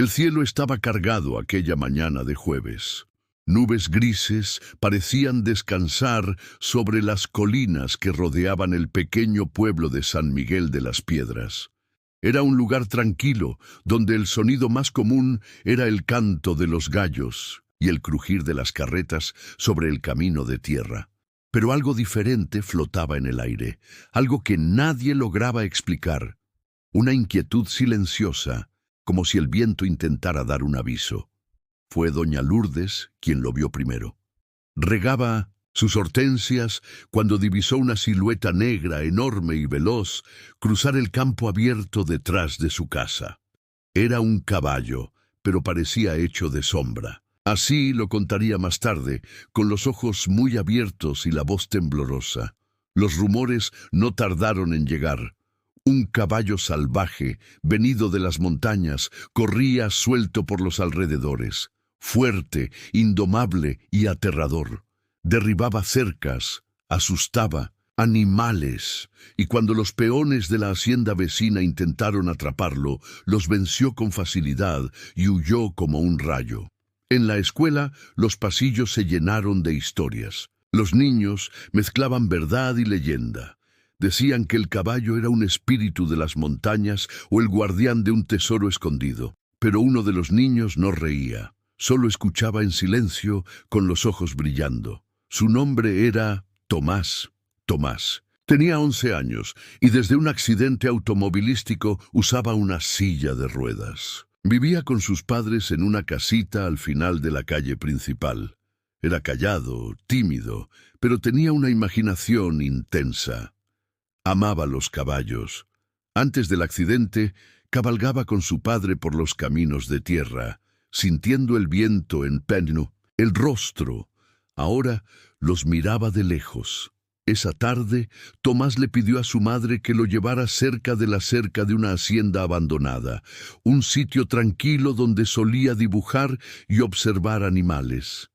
El cielo estaba cargado aquella mañana de jueves. Nubes grises parecían descansar sobre las colinas que rodeaban el pequeño pueblo de San Miguel de las Piedras. Era un lugar tranquilo, donde el sonido más común era el canto de los gallos y el crujir de las carretas sobre el camino de tierra. Pero algo diferente flotaba en el aire, algo que nadie lograba explicar. Una inquietud silenciosa, como si el viento intentara dar un aviso. Fue doña Lourdes quien lo vio primero. Regaba sus hortensias cuando divisó una silueta negra, enorme y veloz, cruzar el campo abierto detrás de su casa. Era un caballo, pero parecía hecho de sombra. Así lo contaría más tarde, con los ojos muy abiertos y la voz temblorosa. Los rumores no tardaron en llegar. Un caballo salvaje, venido de las montañas, corría suelto por los alrededores. Fuerte, indomable y aterrador. Derribaba cercas, asustaba, animales, y cuando los peones de la hacienda vecina intentaron atraparlo, los venció con facilidad y huyó como un rayo. En la escuela, los pasillos se llenaron de historias. Los niños mezclaban verdad y leyenda. Decían que el caballo era un espíritu de las montañas o el guardián de un tesoro escondido. Pero uno de los niños no reía. Solo escuchaba en silencio, con los ojos brillando. Su nombre era Tomás. Tomás. Tenía 11 años y desde un accidente automovilístico usaba una silla de ruedas. Vivía con sus padres en una casita al final de la calle principal. Era callado, tímido, pero tenía una imaginación intensa. Amaba los caballos. Antes del accidente, cabalgaba con su padre por los caminos de tierra, sintiendo el viento en Penno, el rostro. Ahora los miraba de lejos. Esa tarde, Tomás le pidió a su madre que lo llevara cerca de la cerca de una hacienda abandonada, un sitio tranquilo donde solía dibujar y observar animales.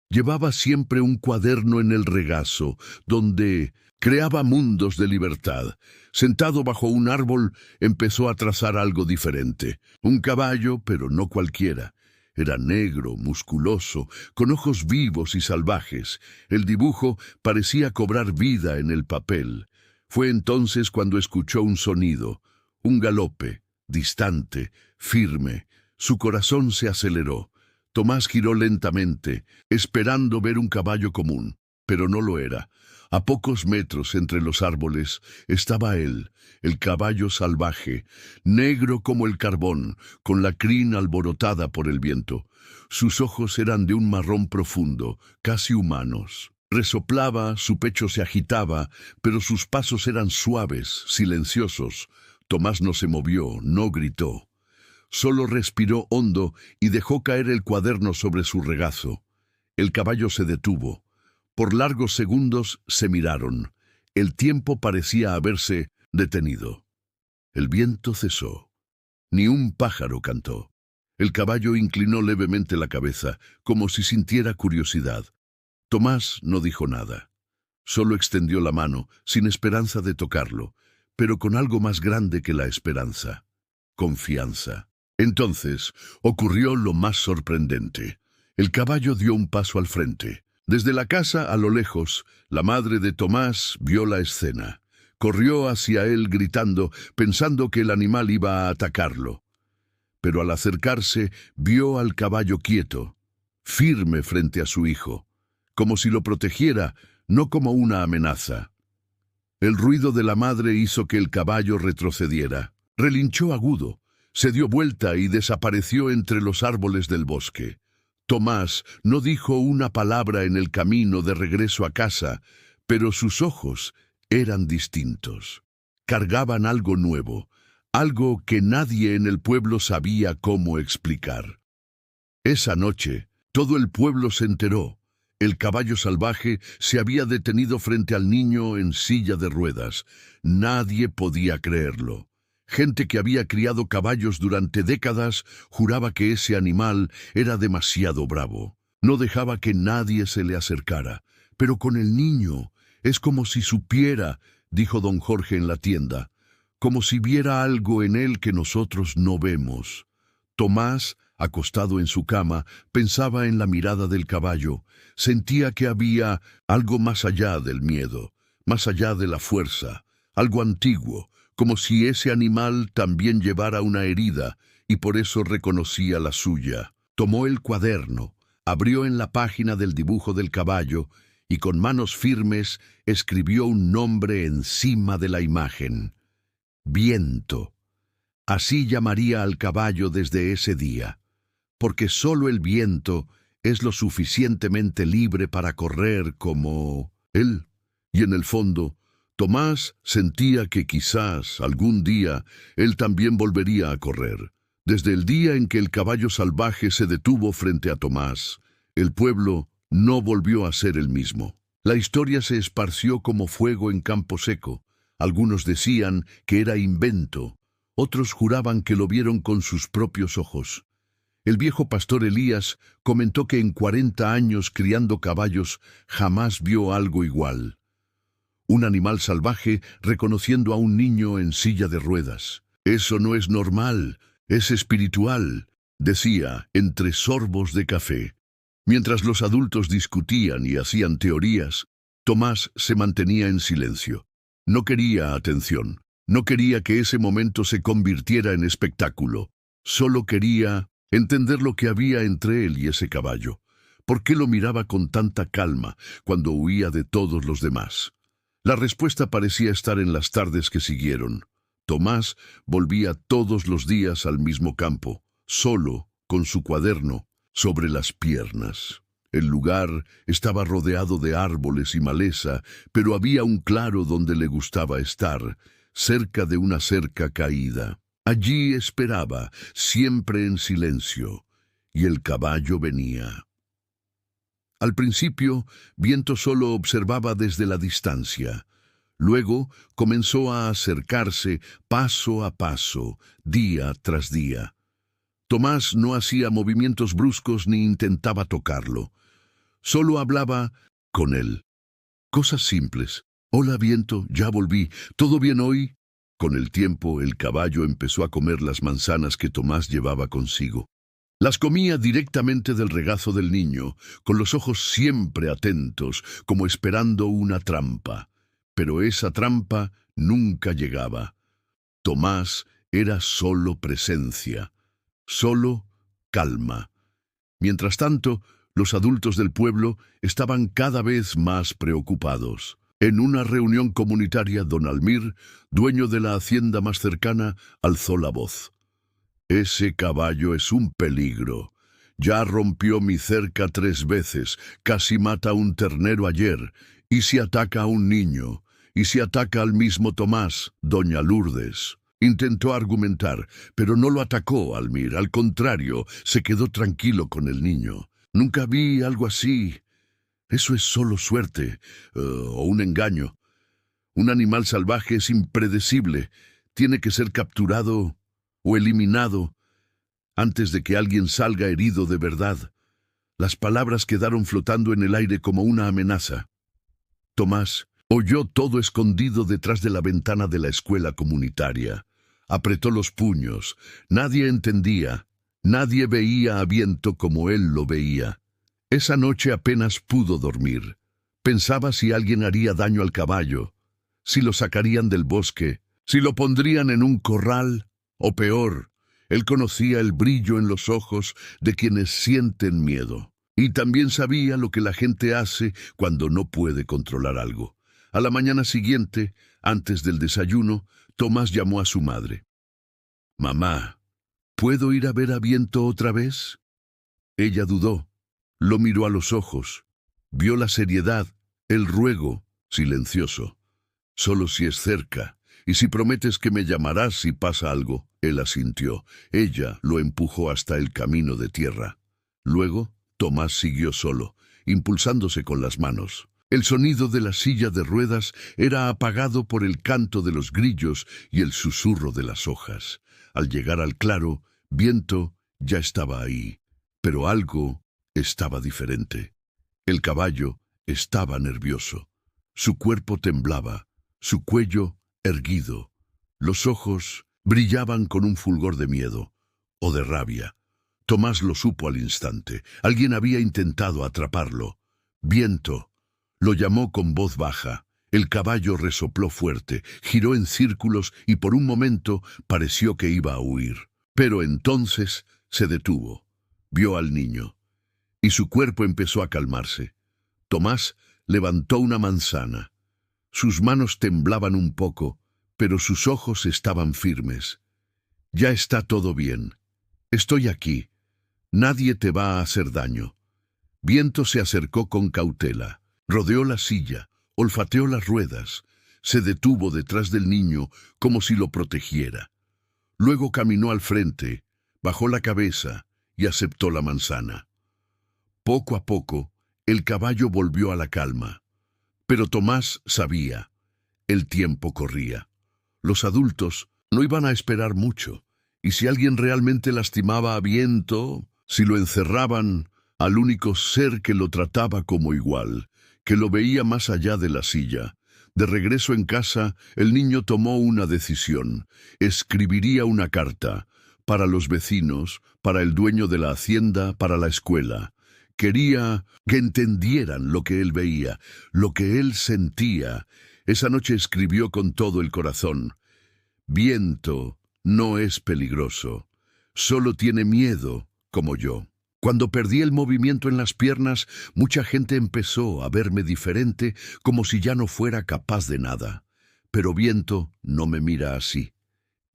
Llevaba siempre un cuaderno en el regazo, donde creaba mundos de libertad. Sentado bajo un árbol, empezó a trazar algo diferente. Un caballo, pero no cualquiera. Era negro, musculoso, con ojos vivos y salvajes. El dibujo parecía cobrar vida en el papel. Fue entonces cuando escuchó un sonido, un galope, distante, firme. Su corazón se aceleró. Tomás giró lentamente, esperando ver un caballo común, pero no lo era. A pocos metros entre los árboles estaba él, el caballo salvaje, negro como el carbón, con la crin alborotada por el viento. Sus ojos eran de un marrón profundo, casi humanos. Resoplaba, su pecho se agitaba, pero sus pasos eran suaves, silenciosos. Tomás no se movió, no gritó. Solo respiró hondo y dejó caer el cuaderno sobre su regazo. El caballo se detuvo. Por largos segundos se miraron. El tiempo parecía haberse detenido. El viento cesó. Ni un pájaro cantó. El caballo inclinó levemente la cabeza, como si sintiera curiosidad. Tomás no dijo nada. Solo extendió la mano, sin esperanza de tocarlo, pero con algo más grande que la esperanza: confianza. Entonces ocurrió lo más sorprendente. El caballo dio un paso al frente. Desde la casa, a lo lejos, la madre de Tomás vio la escena. Corrió hacia él gritando, pensando que el animal iba a atacarlo. Pero al acercarse, vio al caballo quieto, firme frente a su hijo, como si lo protegiera, no como una amenaza. El ruido de la madre hizo que el caballo retrocediera. Relinchó agudo. Se dio vuelta y desapareció entre los árboles del bosque. Tomás no dijo una palabra en el camino de regreso a casa, pero sus ojos eran distintos. Cargaban algo nuevo, algo que nadie en el pueblo sabía cómo explicar. Esa noche, todo el pueblo se enteró. El caballo salvaje se había detenido frente al niño en silla de ruedas. Nadie podía creerlo. Gente que había criado caballos durante décadas juraba que ese animal era demasiado bravo. No dejaba que nadie se le acercara. Pero con el niño es como si supiera, dijo don Jorge en la tienda, como si viera algo en él que nosotros no vemos. Tomás Acostado en su cama, pensaba en la mirada del caballo. Sentía que había algo más allá del miedo, más allá de la fuerza, algo antiguo, como si ese animal también llevara una herida y por eso reconocía la suya. Tomó el cuaderno, abrió en la página del dibujo del caballo y con manos firmes escribió un nombre encima de la imagen. Viento. Así llamaría al caballo desde ese día, porque solo el viento es lo suficientemente libre para correr como él. Y en el fondo, Tomás sentía que quizás algún día él también volvería a correr. Desde el día en que el caballo salvaje se detuvo frente a Tomás, el pueblo no volvió a ser el mismo. La historia se esparció como fuego en campo seco. Algunos decían que era invento, otros juraban que lo vieron con sus propios ojos. El viejo pastor Elías comentó que en 40 años criando caballos jamás vio algo igual. Un animal salvaje reconociendo a un niño en silla de ruedas. Eso no es normal, es espiritual, decía entre sorbos de café. Mientras los adultos discutían y hacían teorías, Tomás se mantenía en silencio. No quería atención, no quería que ese momento se convirtiera en espectáculo. Solo quería entender lo que había entre él y ese caballo. ¿Por qué lo miraba con tanta calma cuando huía de todos los demás? La respuesta parecía estar en las tardes que siguieron. Tomás volvía todos los días al mismo campo, solo, con su cuaderno, sobre las piernas. El lugar estaba rodeado de árboles y maleza, pero había un claro donde le gustaba estar, cerca de una cerca caída. Allí esperaba, siempre en silencio, y el caballo venía. Al principio, Viento solo observaba desde la distancia. Luego comenzó a acercarse paso a paso, día tras día. Tomás no hacía movimientos bruscos ni intentaba tocarlo. Solo hablaba con él. Cosas simples. Hola, Viento, ya volví. ¿Todo bien hoy? Con el tiempo, el caballo empezó a comer las manzanas que Tomás llevaba consigo. Las comía directamente del regazo del niño, con los ojos siempre atentos, como esperando una trampa. Pero esa trampa nunca llegaba. Tomás era solo presencia, solo calma. Mientras tanto, los adultos del pueblo estaban cada vez más preocupados. En una reunión comunitaria, don Almir, dueño de la hacienda más cercana, alzó la voz. Ese caballo es un peligro. Ya rompió mi cerca 3 veces, casi mata a un ternero ayer, y si ataca a un niño, y si ataca al mismo Tomás, doña Lourdes. Intentó argumentar, pero no lo atacó Almir, al contrario, se quedó tranquilo con el niño. Nunca vi algo así. Eso es solo suerte, o un engaño. Un animal salvaje es impredecible, tiene que ser capturado o eliminado antes de que alguien salga herido de verdad. Las palabras quedaron flotando en el aire como una amenaza. Tomás oyó todo escondido detrás de la ventana de la escuela comunitaria. Apretó los puños. Nadie entendía. Nadie veía a Viento como él lo veía. Esa noche apenas pudo dormir. Pensaba si alguien haría daño al caballo, si lo sacarían del bosque, si lo pondrían en un corral, o peor, él conocía el brillo en los ojos de quienes sienten miedo. Y también sabía lo que la gente hace cuando no puede controlar algo. A la mañana siguiente, antes del desayuno, Tomás llamó a su madre. «Mamá, ¿puedo ir a ver a Viento otra vez?» Ella dudó, lo miró a los ojos, vio la seriedad, el ruego, silencioso. «Solo si es cerca, y si prometes que me llamarás si pasa algo». Él asintió. Ella lo empujó hasta el camino de tierra. Luego, Tomás siguió solo, impulsándose con las manos. El sonido de la silla de ruedas era apagado por el canto de los grillos y el susurro de las hojas. Al llegar al claro, Viento ya estaba ahí, pero algo estaba diferente. El caballo estaba nervioso. Su cuerpo temblaba, su cuello erguido. Los ojos brillaban con un fulgor de miedo o de rabia. Tomás lo supo al instante. Alguien había intentado atraparlo. Viento. Lo llamó con voz baja. El caballo resopló fuerte, giró en círculos y por un momento pareció que iba a huir. Pero entonces se detuvo. Vio al niño. Y su cuerpo empezó a calmarse. Tomás levantó una manzana. Sus manos temblaban un poco, pero sus ojos estaban firmes. Ya está todo bien. Estoy aquí. Nadie te va a hacer daño. Viento se acercó con cautela. Rodeó la silla, olfateó las ruedas. Se detuvo detrás del niño como si lo protegiera. Luego caminó al frente, bajó la cabeza y aceptó la manzana. Poco a poco, el caballo volvió a la calma. Pero Tomás sabía. El tiempo corría. Los adultos no iban a esperar mucho. Y si alguien realmente lastimaba a Viento, si lo encerraban, al único ser que lo trataba como igual, que lo veía más allá de la silla. De regreso en casa, el niño tomó una decisión. Escribiría una carta, para los vecinos, para el dueño de la hacienda, para la escuela. Quería que entendieran lo que él veía, lo que él sentía. Esa noche escribió con todo el corazón. Viento no es peligroso, solo tiene miedo, como yo. Cuando perdí el movimiento en las piernas, mucha gente empezó a verme diferente, como si ya no fuera capaz de nada. Pero Viento no me mira así.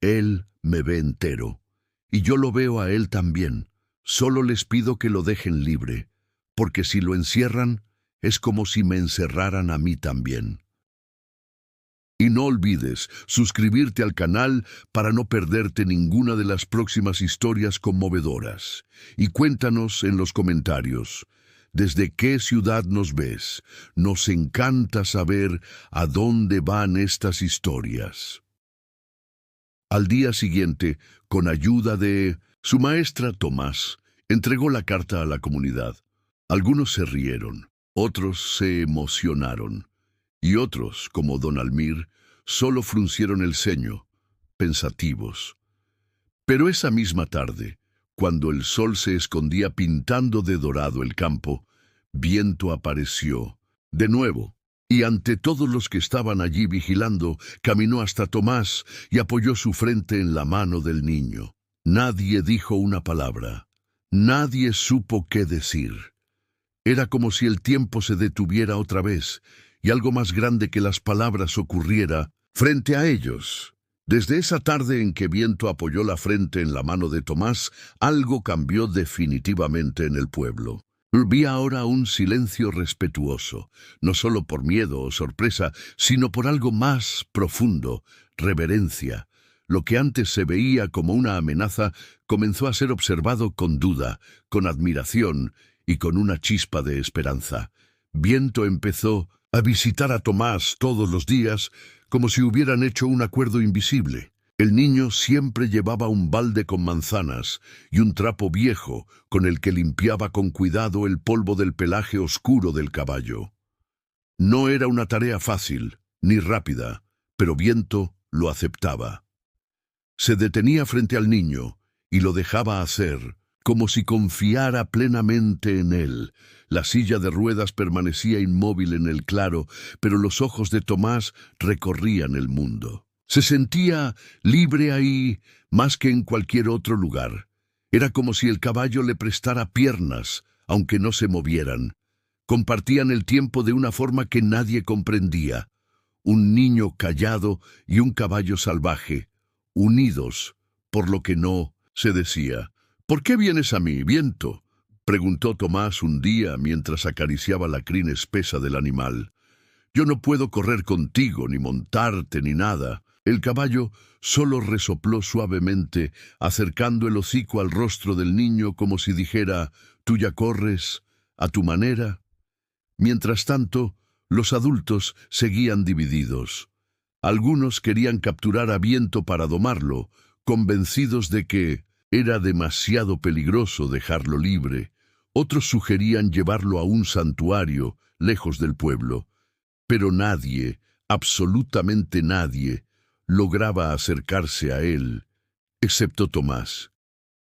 Él me ve entero. Y yo lo veo a él también. Solo les pido que lo dejen libre, porque si lo encierran, es como si me encerraran a mí también. Y no olvides suscribirte al canal para no perderte ninguna de las próximas historias conmovedoras. Y cuéntanos en los comentarios, ¿desde qué ciudad nos ves? Nos encanta saber a dónde van estas historias. Al día siguiente, con ayuda de su maestra Tomás, entregó la carta a la comunidad. Algunos se rieron, otros se emocionaron. Y otros, como don Almir, solo fruncieron el ceño, pensativos. Pero esa misma tarde, cuando el sol se escondía pintando de dorado el campo, Viento apareció, de nuevo, y ante todos los que estaban allí vigilando, caminó hasta Tomás y apoyó su frente en la mano del niño. Nadie dijo una palabra, nadie supo qué decir. Era como si el tiempo se detuviera otra vez, y algo más grande que las palabras ocurriera frente a ellos. Desde esa tarde en que Viento apoyó la frente en la mano de Tomás, algo cambió definitivamente en el pueblo. Vi ahora un silencio respetuoso, no solo por miedo o sorpresa, sino por algo más profundo, reverencia. Lo que antes se veía como una amenaza comenzó a ser observado con duda, con admiración y con una chispa de esperanza. Viento empezó a visitar a Tomás todos los días como si hubieran hecho un acuerdo invisible. El niño siempre llevaba un balde con manzanas y un trapo viejo con el que limpiaba con cuidado el polvo del pelaje oscuro del caballo. No era una tarea fácil, ni rápida, pero Viento lo aceptaba. Se detenía frente al niño y lo dejaba hacer, como si confiara plenamente en él. La silla de ruedas permanecía inmóvil en el claro, pero los ojos de Tomás recorrían el mundo. Se sentía libre ahí más que en cualquier otro lugar. Era como si el caballo le prestara piernas, aunque no se movieran. Compartían el tiempo de una forma que nadie comprendía. Un niño callado y un caballo salvaje, unidos por lo que no se decía. «¿Por qué vienes a mí, Viento?», preguntó Tomás un día mientras acariciaba la crin espesa del animal. «Yo no puedo correr contigo, ni montarte, ni nada». El caballo solo resopló suavemente, acercando el hocico al rostro del niño como si dijera, «Tú ya corres, a tu manera». Mientras tanto, los adultos seguían divididos. Algunos querían capturar a Viento para domarlo, convencidos de que era demasiado peligroso dejarlo libre. Otros sugerían llevarlo a un santuario, lejos del pueblo. Pero nadie, absolutamente nadie, lograba acercarse a él, excepto Tomás.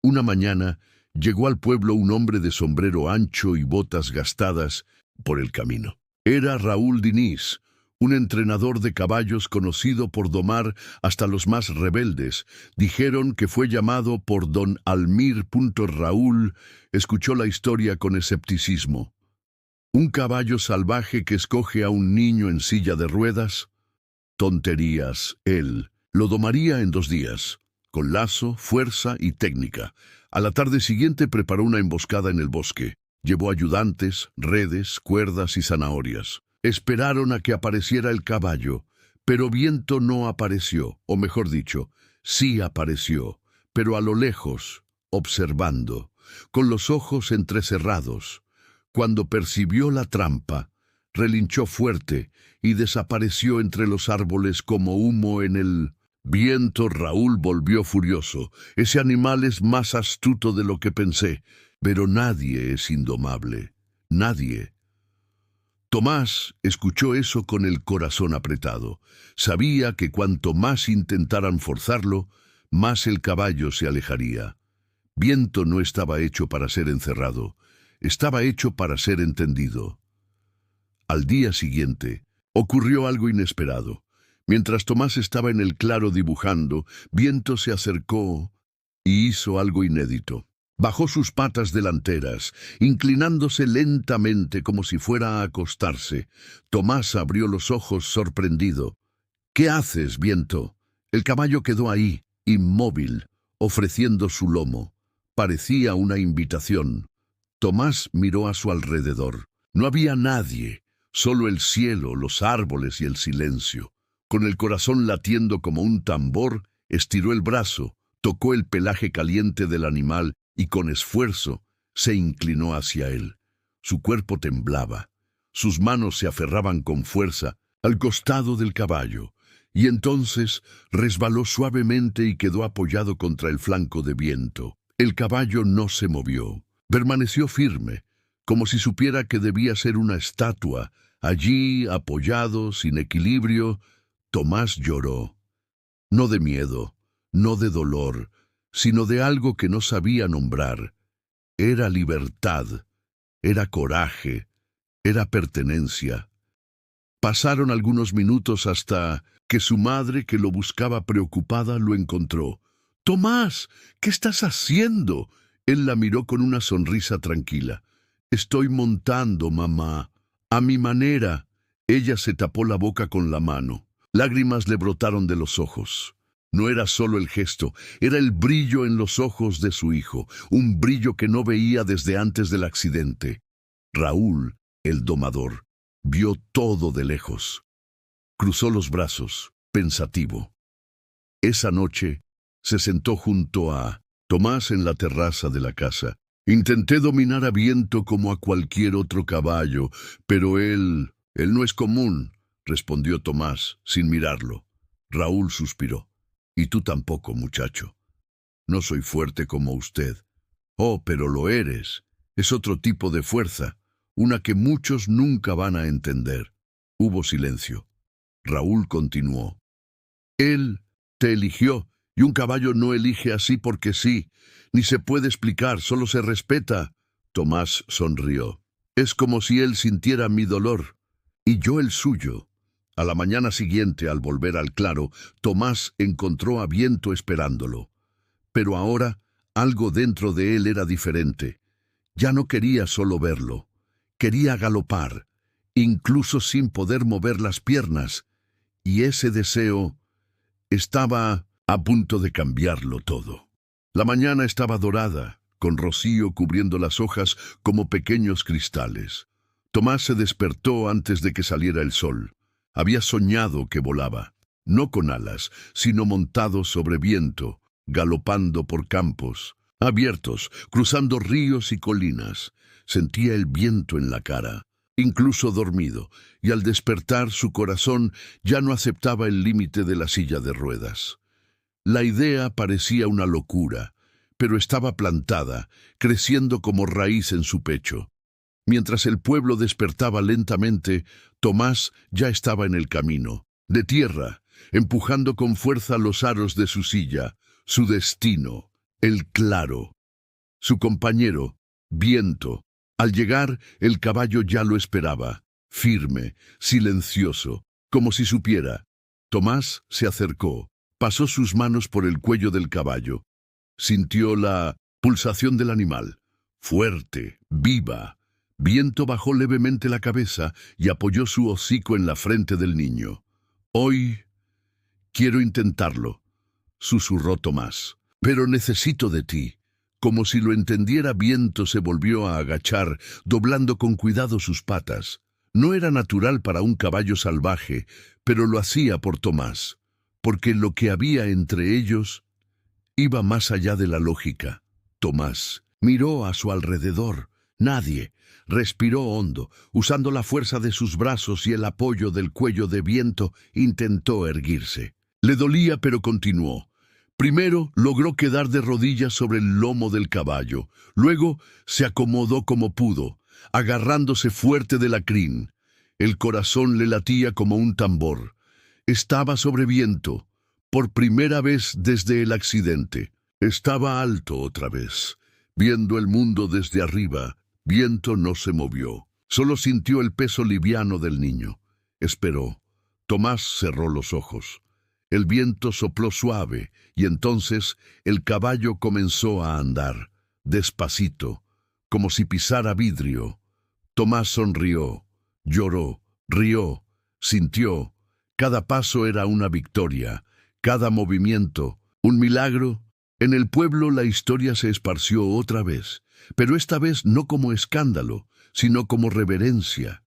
Una mañana, llegó al pueblo un hombre de sombrero ancho y botas gastadas por el camino. Era Raúl Diniz, un entrenador de caballos conocido por domar hasta los más rebeldes. Dijeron que fue llamado por don Almir. Raúl escuchó la historia con escepticismo. ¿Un caballo salvaje que escoge a un niño en silla de ruedas? Tonterías. Él lo domaría en 2 días, con lazo, fuerza y técnica. A la tarde siguiente preparó una emboscada en el bosque. Llevó ayudantes, redes, cuerdas y zanahorias. Esperaron a que apareciera el caballo, pero Viento no apareció, o mejor dicho, sí apareció, pero a lo lejos, observando, con los ojos entrecerrados. Cuando percibió la trampa, relinchó fuerte y desapareció entre los árboles como humo en el viento. Raúl volvió furioso. Ese animal es más astuto de lo que pensé, pero nadie es indomable. Nadie. Tomás escuchó eso con el corazón apretado. Sabía que cuanto más intentaran forzarlo, más el caballo se alejaría. Viento no estaba hecho para ser encerrado, estaba hecho para ser entendido. Al día siguiente, ocurrió algo inesperado. Mientras Tomás estaba en el claro dibujando, Viento se acercó y hizo algo inédito. Bajó sus patas delanteras, inclinándose lentamente como si fuera a acostarse. Tomás abrió los ojos sorprendido. «¿Qué haces, Viento?» El caballo quedó ahí, inmóvil, ofreciendo su lomo. Parecía una invitación. Tomás miró a su alrededor. No había nadie, solo el cielo, los árboles y el silencio. Con el corazón latiendo como un tambor, estiró el brazo, tocó el pelaje caliente del animal y con esfuerzo se inclinó hacia él. Su cuerpo temblaba. Sus manos se aferraban con fuerza al costado del caballo, y entonces resbaló suavemente y quedó apoyado contra el flanco de Viento. El caballo no se movió. Permaneció firme, como si supiera que debía ser una estatua, allí, apoyado, sin equilibrio. Tomás lloró. No de miedo, no de dolor, sino de algo que no sabía nombrar. Era libertad, era coraje, era pertenencia. Pasaron algunos minutos hasta que su madre, que lo buscaba preocupada, lo encontró. «Tomás, ¿qué estás haciendo?» Él la miró con una sonrisa tranquila. «Estoy montando, mamá, a mi manera». Ella se tapó la boca con la mano. Lágrimas le brotaron de los ojos. No era solo el gesto, era el brillo en los ojos de su hijo, un brillo que no veía desde antes del accidente. Raúl, el domador, vio todo de lejos. Cruzó los brazos, pensativo. Esa noche se sentó junto a Tomás en la terraza de la casa. «Intenté dominar a Viento como a cualquier otro caballo, pero él no es común», respondió Tomás, sin mirarlo. Raúl suspiró. «Y tú tampoco, muchacho. No soy fuerte como usted». «Oh, pero lo eres. Es otro tipo de fuerza, una que muchos nunca van a entender». Hubo silencio. Raúl continuó. «Él te eligió, y un caballo no elige así porque sí. Ni se puede explicar, solo se respeta». Tomás sonrió. «Es como si él sintiera mi dolor, y yo el suyo». A la mañana siguiente, al volver al claro, Tomás encontró a Viento esperándolo. Pero ahora, algo dentro de él era diferente. Ya no quería solo verlo. Quería galopar, incluso sin poder mover las piernas. Y ese deseo estaba a punto de cambiarlo todo. La mañana estaba dorada, con rocío cubriendo las hojas como pequeños cristales. Tomás se despertó antes de que saliera el sol. Había soñado que volaba, no con alas, sino montado sobre Viento, galopando por campos abiertos, cruzando ríos y colinas. Sentía el viento en la cara, incluso dormido, y al despertar su corazón ya no aceptaba el límite de la silla de ruedas. La idea parecía una locura, pero estaba plantada, creciendo como raíz en su pecho. Mientras el pueblo despertaba lentamente, Tomás ya estaba en el camino, de tierra, empujando con fuerza los aros de su silla, su destino, el claro. Su compañero, Viento. Al llegar, el caballo ya lo esperaba, firme, silencioso, como si supiera. Tomás se acercó, pasó sus manos por el cuello del caballo. Sintió la pulsación del animal, fuerte, viva. Viento bajó levemente la cabeza y apoyó su hocico en la frente del niño. «Hoy quiero intentarlo», susurró Tomás. «Pero necesito de ti». Como si lo entendiera, Viento se volvió a agachar, doblando con cuidado sus patas. No era natural para un caballo salvaje, pero lo hacía por Tomás, porque lo que había entre ellos iba más allá de la lógica. Tomás miró a su alrededor. Nadie. Respiró hondo. Usando la fuerza de sus brazos y el apoyo del cuello de Viento, intentó erguirse. Le dolía, pero continuó. Primero logró quedar de rodillas sobre el lomo del caballo. Luego se acomodó como pudo, agarrándose fuerte de la crin. El corazón le latía como un tambor. Estaba sobre Viento, por primera vez desde el accidente. Estaba alto otra vez, viendo el mundo desde arriba. Viento no se movió. Solo sintió el peso liviano del niño. Esperó. Tomás cerró los ojos. El viento sopló suave y entonces el caballo comenzó a andar, despacito, como si pisara vidrio. Tomás sonrió, lloró, rió, sintió. Cada paso era una victoria, cada movimiento, un milagro. En el pueblo la historia se esparció otra vez, pero esta vez no como escándalo, sino como reverencia.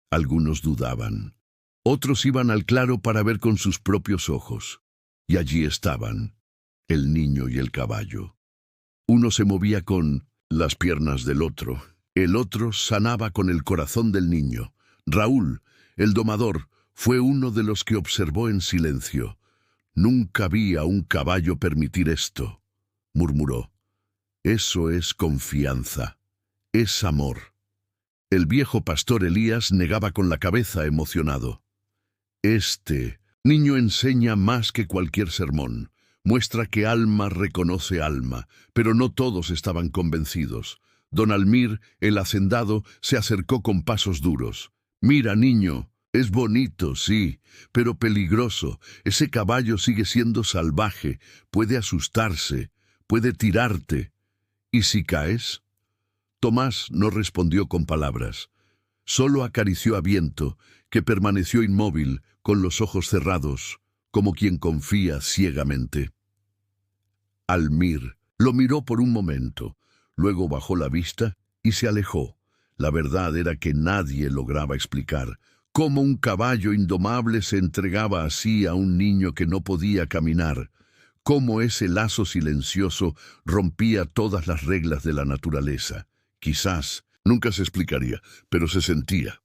Algunos dudaban. Otros iban al claro para ver con sus propios ojos. Y allí estaban, el niño y el caballo. Uno se movía con las piernas del otro. El otro sanaba con el corazón del niño. Raúl, el domador, fue uno de los que observó en silencio. «Nunca vi a un caballo permitir esto», murmuró. «Eso es confianza. Es amor». El viejo pastor Elías negaba con la cabeza emocionado. «Este niño enseña más que cualquier sermón. Muestra que alma reconoce alma», pero no todos estaban convencidos. Don Almir, el hacendado, se acercó con pasos duros. «Mira, niño, es bonito, sí, pero peligroso. Ese caballo sigue siendo salvaje, puede asustarse, puede tirarte. ¿Y si caes?». Tomás no respondió con palabras. Solo acarició a Viento, que permaneció inmóvil, con los ojos cerrados, como quien confía ciegamente. Almir lo miró por un momento, luego bajó la vista y se alejó. La verdad era que nadie lograba explicar cómo un caballo indomable se entregaba así a un niño que no podía caminar, cómo ese lazo silencioso rompía todas las reglas de la naturaleza. Quizás nunca se explicaría, pero se sentía.